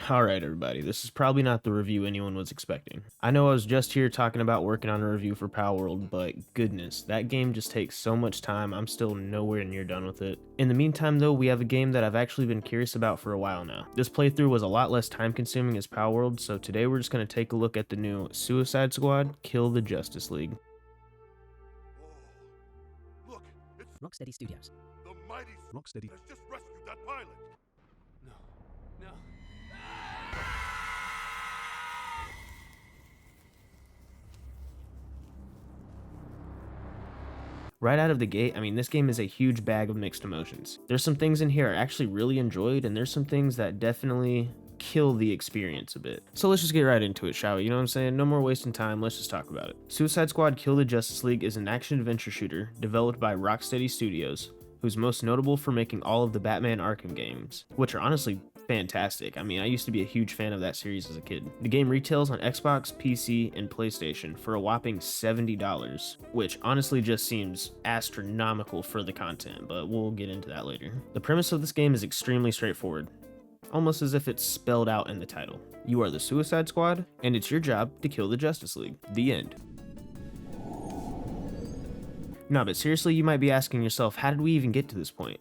Alright everybody, this is probably not the review anyone was expecting. I know I was just here talking about working on a review for Palworld, but goodness, that game just takes so much time, I'm still nowhere near done with it. In the meantime though, we have a game that I've actually been curious about for a while now. This playthrough was a lot less time consuming as Palworld, so today we're just going to take a look at the new Suicide Squad Kill the Justice League. Look, it's Rocksteady Studios. the mighty Rocksteady. has just rescued that pilot. No. No. Right out of the gate, I mean, this game is a huge bag of mixed emotions. There's some things in here I actually really enjoyed, and there's some things that definitely kill the experience a bit. So let's just get right into it, shall we? You know what I'm saying? No more wasting time, let's just talk about it. Suicide Squad Kill the Justice League is an action-adventure shooter developed by Rocksteady Studios, who's most notable for making all of the Batman Arkham games, which are honestly fantastic. I mean, I used to be a huge fan of that series as a kid. The game retails on Xbox, PC, and PlayStation for a whopping $70, which honestly just seems astronomical for the content, but we'll get into that later. The premise of this game is extremely straightforward, almost as if it's spelled out in the title. You are the Suicide Squad, and it's your job to kill the Justice League. The end. No, but seriously, you might be asking yourself, how did we even get to this point?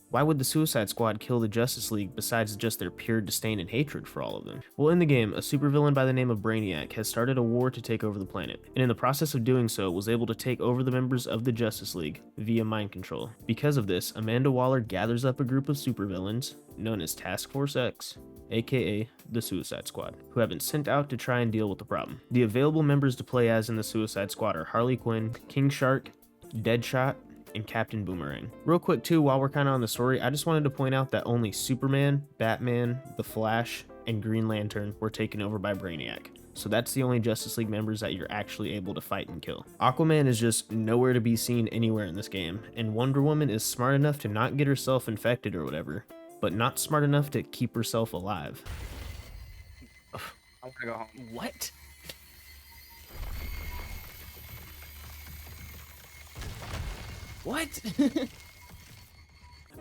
Why would the Suicide Squad kill the Justice League besides just their pure disdain and hatred for all of them? Well, in the game, a supervillain by the name of Brainiac has started a war to take over the planet, and in the process of doing so, was able to take over the members of the Justice League via mind control. Because of this, Amanda Waller gathers up a group of supervillains, known as Task Force X, aka the Suicide Squad, who have been sent out to try and deal with the problem. The available members to play as in the Suicide Squad are Harley Quinn, King Shark, Deadshot, and Captain Boomerang. Real quick too, while we're kind of on the story, I just wanted to point out that only Superman, Batman, The Flash, and Green Lantern were taken over by Brainiac. So that's the only Justice League members that you're actually able to fight and kill. Aquaman is just nowhere to be seen anywhere in this game, and Wonder Woman is smart enough to not get herself infected or whatever, but not smart enough to keep herself alive. I want to go home. What? What?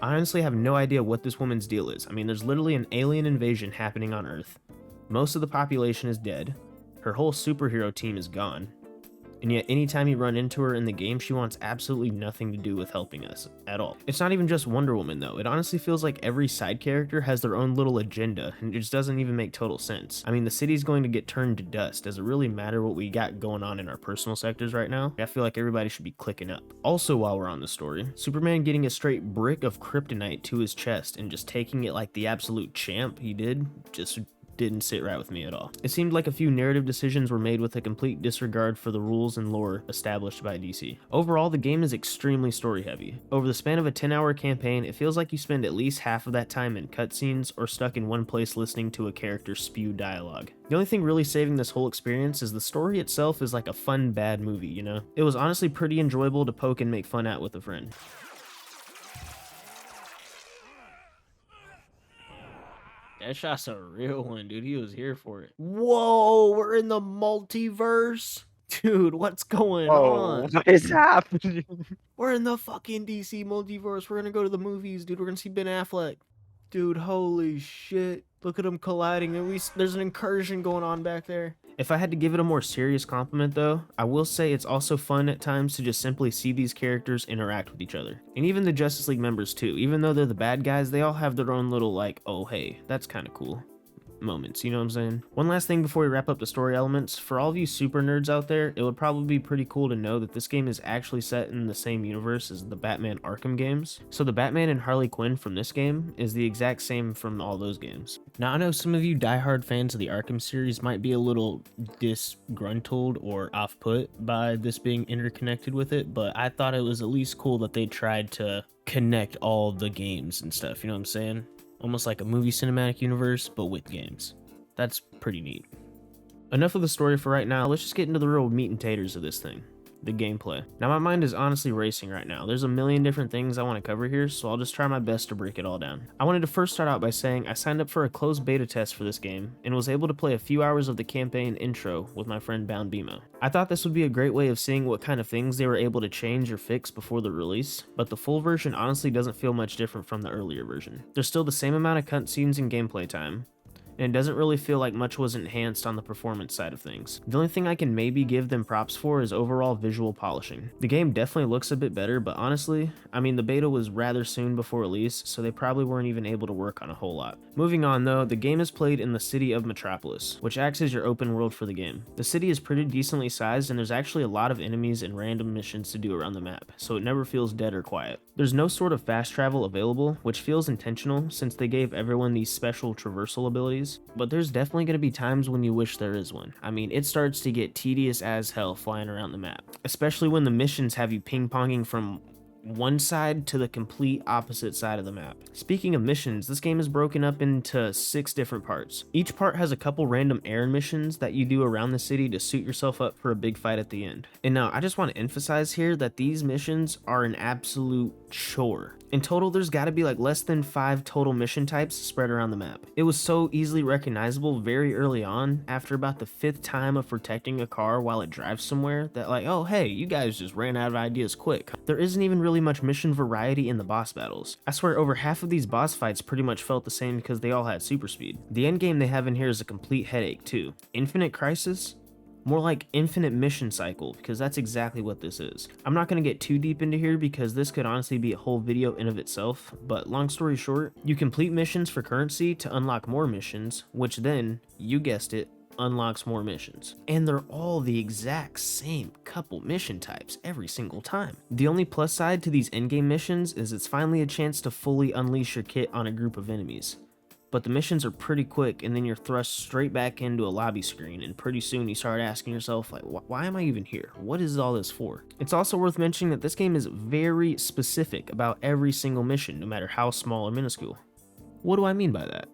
I honestly have no idea what this woman's deal is. I mean, there's literally an alien invasion happening on Earth. Most of the population is dead. Her whole superhero team is gone. And yet anytime you run into her in the game, she wants absolutely nothing to do with helping us at all. It's not even just Wonder Woman though. It honestly feels like every side character has their own little agenda, and it just doesn't even make total sense. I mean, the city's going to get turned to dust. Does it really matter what we got going on in our personal sectors right now? I feel like everybody should be clicking up. Also, while we're on the story, Superman getting a straight brick of kryptonite to his chest and just taking it like the absolute champ he did, just didn't sit right with me at all. It seemed like a few narrative decisions were made with a complete disregard for the rules and lore established by DC. Overall, the game is extremely story heavy. Over the span of a 10-hour campaign, it feels like you spend at least half of that time in cutscenes or stuck in one place listening to a character spew dialogue. The only thing really saving this whole experience is the story itself is like a fun bad movie, you know? It was honestly pretty enjoyable to poke and make fun at with a friend. That shot's a real one, dude. He was here for it. Whoa, we're in the multiverse? Dude, what's going on? What is happening? We're in the fucking DC multiverse. We're gonna go to the movies, dude. We're gonna see Ben Affleck. Dude, holy shit. Look at them colliding. There's an incursion going on back there. If I had to give it a more serious compliment though, I will say it's also fun at times to just simply see these characters interact with each other. And even the Justice League members too. Even though they're the bad guys, they all have their own little like, oh hey, that's kind of cool moments, you know what I'm saying? One last thing before we wrap up the story elements, for all of you super nerds out there, it would probably be pretty cool to know that this game is actually set in the same universe as the Batman Arkham games. So the Batman and Harley Quinn from this game is the exact same from all those games. Now I know some of you diehard fans of the Arkham series might be a little disgruntled or off-put by this being interconnected with it, but I thought it was at least cool that they tried to connect all the games and stuff, you know what I'm saying? Almost like a movie cinematic universe, but with games. That's pretty neat. Enough of the story for right now, let's just get into the real meat and taters of this thing. The gameplay. Now my mind is honestly racing right now. There's a million different things I want to cover here, so I'll just try my best to break it all down. I wanted to first start out by saying I signed up for a closed beta test for this game, and was able to play a few hours of the campaign intro with my friend Bound Bimo. I thought this would be a great way of seeing what kind of things they were able to change or fix before the release, but the full version honestly doesn't feel much different from the earlier version. There's still the same amount of cutscenes and gameplay time, and it doesn't really feel like much was enhanced on the performance side of things. The only thing I can maybe give them props for is overall visual polishing. The game definitely looks a bit better, but honestly, I mean the beta was rather soon before release, so they probably weren't even able to work on a whole lot. Moving on though, the game is played in the city of Metropolis, which acts as your open world for the game. The city is pretty decently sized and there's actually a lot of enemies and random missions to do around the map, so it never feels dead or quiet. There's no sort of fast travel available, which feels intentional since they gave everyone these special traversal abilities, but there's definitely going to be times when you wish there is one. I mean, it starts to get tedious as hell flying around the map, especially when the missions have you ping-ponging from one side to the complete opposite side of the map. Speaking of missions, this game is broken up into 6 different parts. Each part has a couple random errand missions that you do around the city to suit yourself up for a big fight at the end. And now, I just want to emphasize here that these missions are an absolute chore. In total, there's gotta be like less than 5 total mission types spread around the map. It was so easily recognizable very early on, after about the 5th time of protecting a car while it drives somewhere, that like, oh hey, you guys just ran out of ideas quick. There isn't even really much mission variety in the boss battles. I swear over half of these boss fights pretty much felt the same because they all had super speed. The end game they have in here is a complete headache too. Infinite Crisis? More like infinite mission cycle, because that's exactly what this is. I'm not going to get too deep into here because this could honestly be a whole video in of itself, but long story short, you complete missions for currency to unlock more missions, which then, you guessed it, unlocks more missions. And they're all the exact same couple mission types every single time. The only plus side to these endgame missions is it's finally a chance to fully unleash your kit on a group of enemies. But the missions are pretty quick and then you're thrust straight back into a lobby screen, and pretty soon you start asking yourself like, why am I even here? What is all this for? It's also worth mentioning that this game is very specific about every single mission, no matter how small or minuscule. What do I mean by that?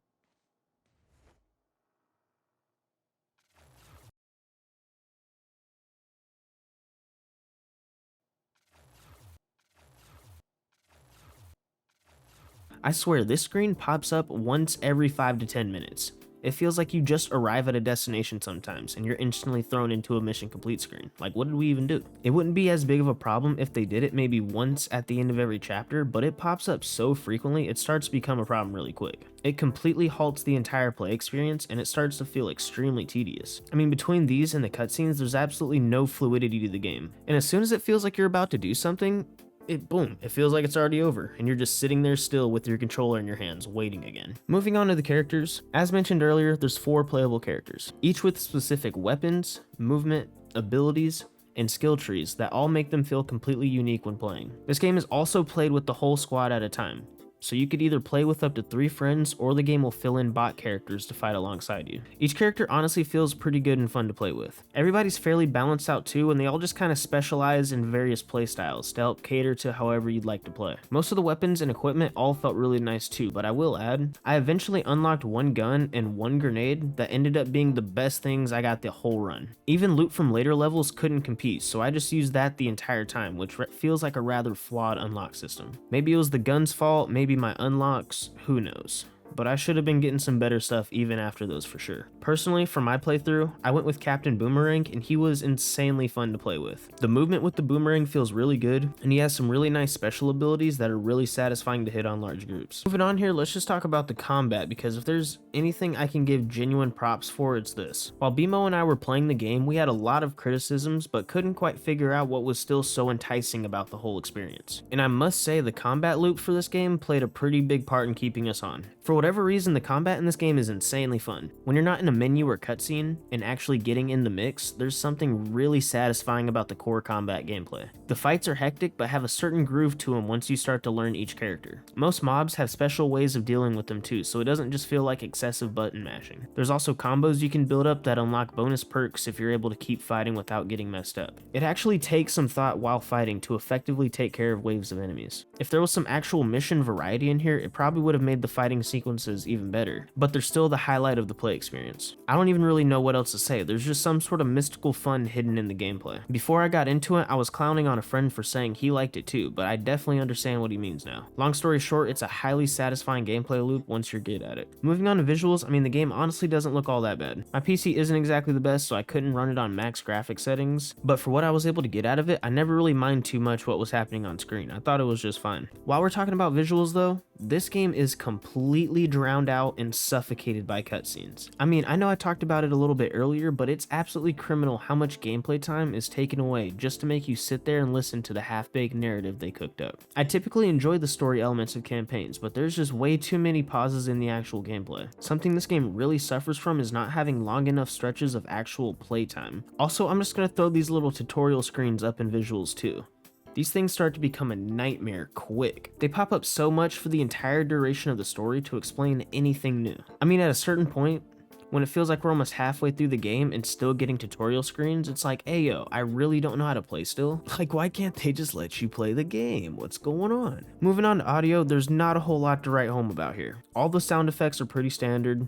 I swear, this screen pops up once every 5 to 10 minutes. It feels like you just arrive at a destination sometimes, and you're instantly thrown into a mission complete screen. Like, what did we even do? It wouldn't be as big of a problem if they did it maybe once at the end of every chapter, but it pops up so frequently, it starts to become a problem really quick. It completely halts the entire play experience, and it starts to feel extremely tedious. I mean, between these and the cutscenes, there's absolutely no fluidity to the game. And as soon as it feels like you're about to do something, it feels like it's already over, and you're just sitting there still with your controller in your hands, waiting again. Moving on to the characters, as mentioned earlier, there's 4 playable characters, each with specific weapons, movement, abilities, and skill trees that all make them feel completely unique when playing. This game is also played with the whole squad at a time, so you could either play with up to 3 friends, or the game will fill in bot characters to fight alongside you. Each character honestly feels pretty good and fun to play with. Everybody's fairly balanced out too, and they all just kind of specialize in various playstyles to help cater to however you'd like to play. Most of the weapons and equipment all felt really nice too, but I will add, I eventually unlocked 1 gun and 1 grenade that ended up being the best things I got the whole run. Even loot from later levels couldn't compete, so I just used that the entire time, which feels like a rather flawed unlock system. Maybe it was the gun's fault, maybe my unlocks, who knows. But I should have been getting some better stuff even after those for sure. Personally, for my playthrough, I went with Captain Boomerang, and he was insanely fun to play with. The movement with the Boomerang feels really good, and he has some really nice special abilities that are really satisfying to hit on large groups. Moving on here, let's just talk about the combat, because if there's anything I can give genuine props for, it's this. While BMO and I were playing the game, we had a lot of criticisms, but couldn't quite figure out what was still so enticing about the whole experience. And I must say, the combat loop for this game played a pretty big part in keeping us on. For whatever reason, the combat in this game is insanely fun. When you're not in a menu or cutscene and actually getting in the mix, there's something really satisfying about the core combat gameplay. The fights are hectic but have a certain groove to them once you start to learn each character. Most mobs have special ways of dealing with them too, so it doesn't just feel like excessive button mashing. There's also combos you can build up that unlock bonus perks if you're able to keep fighting without getting messed up. It actually takes some thought while fighting to effectively take care of waves of enemies. If there was some actual mission variety in here, it probably would have made the fighting sequences even better, but they're still the highlight of the play experience. I don't even really know what else to say. There's just some sort of mystical fun hidden in the gameplay. Before I got into it, I was clowning on a friend for saying he liked it too, but I definitely understand what he means now. Long story short, it's a highly satisfying gameplay loop once you're good at it. Moving on to visuals, I mean, the game honestly doesn't look all that bad. My PC isn't exactly the best, so I couldn't run it on max graphics settings, but for what I was able to get out of it, I never really minded too much what was happening on screen. I thought it was just fine. While we're talking about visuals though, this game is completely completely drowned out and suffocated by cutscenes. I mean, I know I talked about it a little bit earlier, but it's absolutely criminal how much gameplay time is taken away just to make you sit there and listen to the half-baked narrative they cooked up. I typically enjoy the story elements of campaigns, but there's just way too many pauses in the actual gameplay. Something this game really suffers from is not having long enough stretches of actual playtime. Also, I'm just going to throw these little tutorial screens up in visuals too. These things start to become a nightmare quick. They pop up so much for the entire duration of the story to explain anything new. I mean, at a certain point, when it feels like we're almost halfway through the game and still getting tutorial screens, it's like, hey yo, I really don't know how to play still. Like, why can't they just let you play the game? What's going on? Moving on to audio, there's not a whole lot to write home about here. All the sound effects are pretty standard.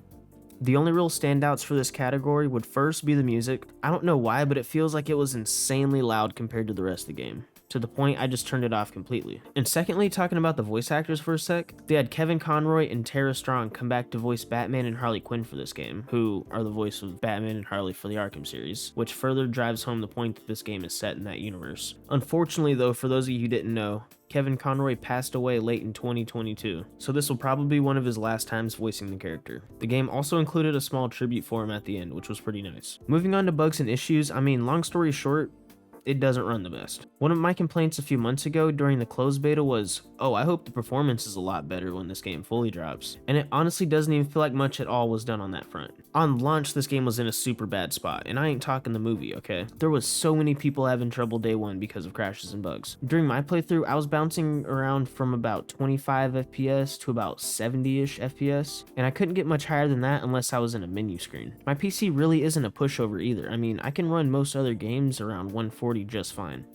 The only real standouts for this category would first be the music. I don't know why, but it feels like it was insanely loud compared to the rest of the game, to the point I just turned it off completely. And secondly, talking about the voice actors for a sec, they had Kevin Conroy and Tara Strong come back to voice Batman and Harley Quinn for this game, who are the voice of Batman and Harley for the Arkham series, which further drives home the point that this game is set in that universe. Unfortunately though, for those of you who didn't know, Kevin Conroy passed away late in 2022, so this will probably be one of his last times voicing the character. The game also included a small tribute for him at the end, which was pretty nice. Moving on to bugs and issues, I mean, long story short, it doesn't run the best. One of my complaints a few months ago during the closed beta was, oh, I hope the performance is a lot better when this game fully drops. And it honestly doesn't even feel like much at all was done on that front. On launch, this game was in a super bad spot, and I ain't talking the movie, okay? There was so many people having trouble day one because of crashes and bugs. During my playthrough, I was bouncing around from about 25 FPS to about 70-ish FPS, and I couldn't get much higher than that unless I was in a menu screen. My PC really isn't a pushover either. I mean, I can run most other games around 140 just fine,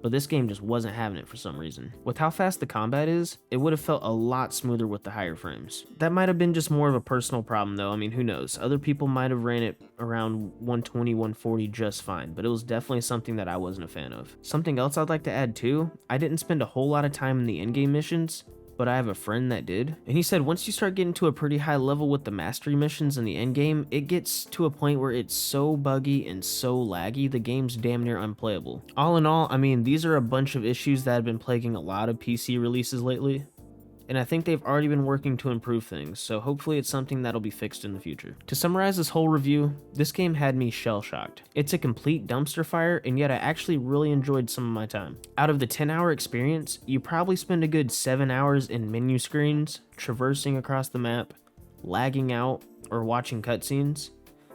but this game just wasn't having it for some reason. With how fast the combat is, it would have felt a lot smoother with the higher frames. That might have been just more of a personal problem though. I mean, who knows? Other people might have ran it around 120, 140 just fine, but it was definitely something that I wasn't a fan of. Something else I'd like to add too, I didn't spend a whole lot of time in the endgame missions, but I have a friend that did, and he said once you start getting to a pretty high level with the mastery missions in the endgame, it gets to a point where it's so buggy and so laggy, the game's damn near unplayable. All in all, I mean, these are a bunch of issues that have been plaguing a lot of PC releases lately, and I think they've already been working to improve things, so hopefully it's something that'll be fixed in the future. To summarize this whole review, this game had me shell-shocked. It's a complete dumpster fire, and yet I actually really enjoyed some of my time. Out of the 10-hour experience, you probably spend a good 7 hours in menu screens, traversing across the map, lagging out, or watching cutscenes.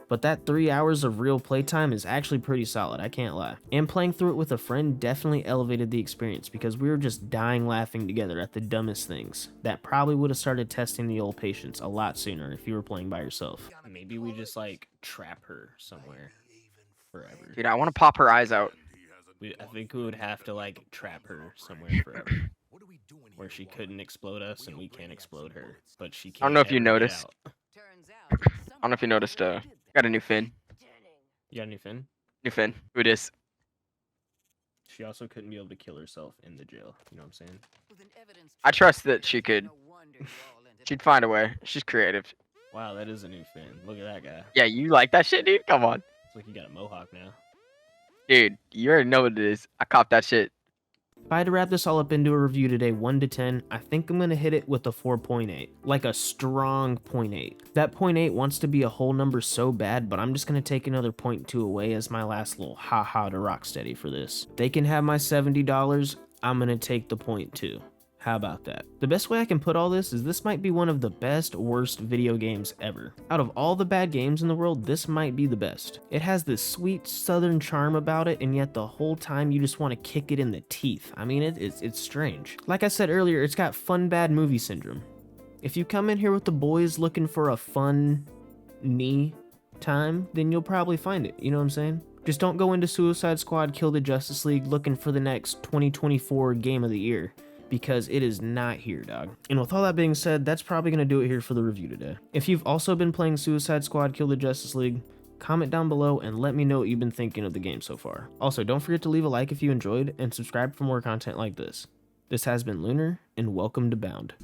But that 3 hours of real playtime is actually pretty solid, I can't lie. And playing through it with a friend definitely elevated the experience because we were just dying laughing together at the dumbest things. That probably would have started testing the old patience a lot sooner if you were playing by yourself. Maybe we just like trap her somewhere forever. Dude, I want to pop her eyes out. I think we would have to like trap her somewhere forever. Where she couldn't explode us and we can't explode her. But she can't. I don't know if you ever get noticed. out. I don't know if you noticed, got a new fin. You got a new fin? New fin. Who it is? She also couldn't be able to kill herself in the jail. You know what I'm saying? I trust that she could. She'd find a way. She's creative. Wow, that is a new fin. Look at that guy. Yeah, you like that shit, dude? Come on. It's like you got a mohawk now. Dude, you already know what it is. I copped that shit. If I had to wrap this all up into a review today, 1 to 10, I think I'm going to hit it with a 4.8. Like a strong 0.8. That 0.8 wants to be a whole number so bad, but I'm just going to take another 0.2 away as my last little haha to Rocksteady for this. They can have my $70, I'm going to take the 0.2. How about that? The best way I can put all this is this might be one of the best, worst video games ever. Out of all the bad games in the world, this might be the best. It has this sweet southern charm about it, and yet the whole time you just want to kick it in the teeth. I mean, it's strange. Like I said earlier, it's got fun bad movie syndrome. If you come in here with the boys looking for a fun knee time, then you'll probably find it, you know what I'm saying? Just don't go into Suicide Squad Kill the Justice League looking for the next 2024 game of the year, because it is not here, dog. And with all that being said, that's probably going to do it here for the review today. If you've also been playing Suicide Squad Kill the Justice League, comment down below and let me know what you've been thinking of the game so far. Also, don't forget to leave a like if you enjoyed, and subscribe for more content like this. This has been Lunar, and welcome to Bound.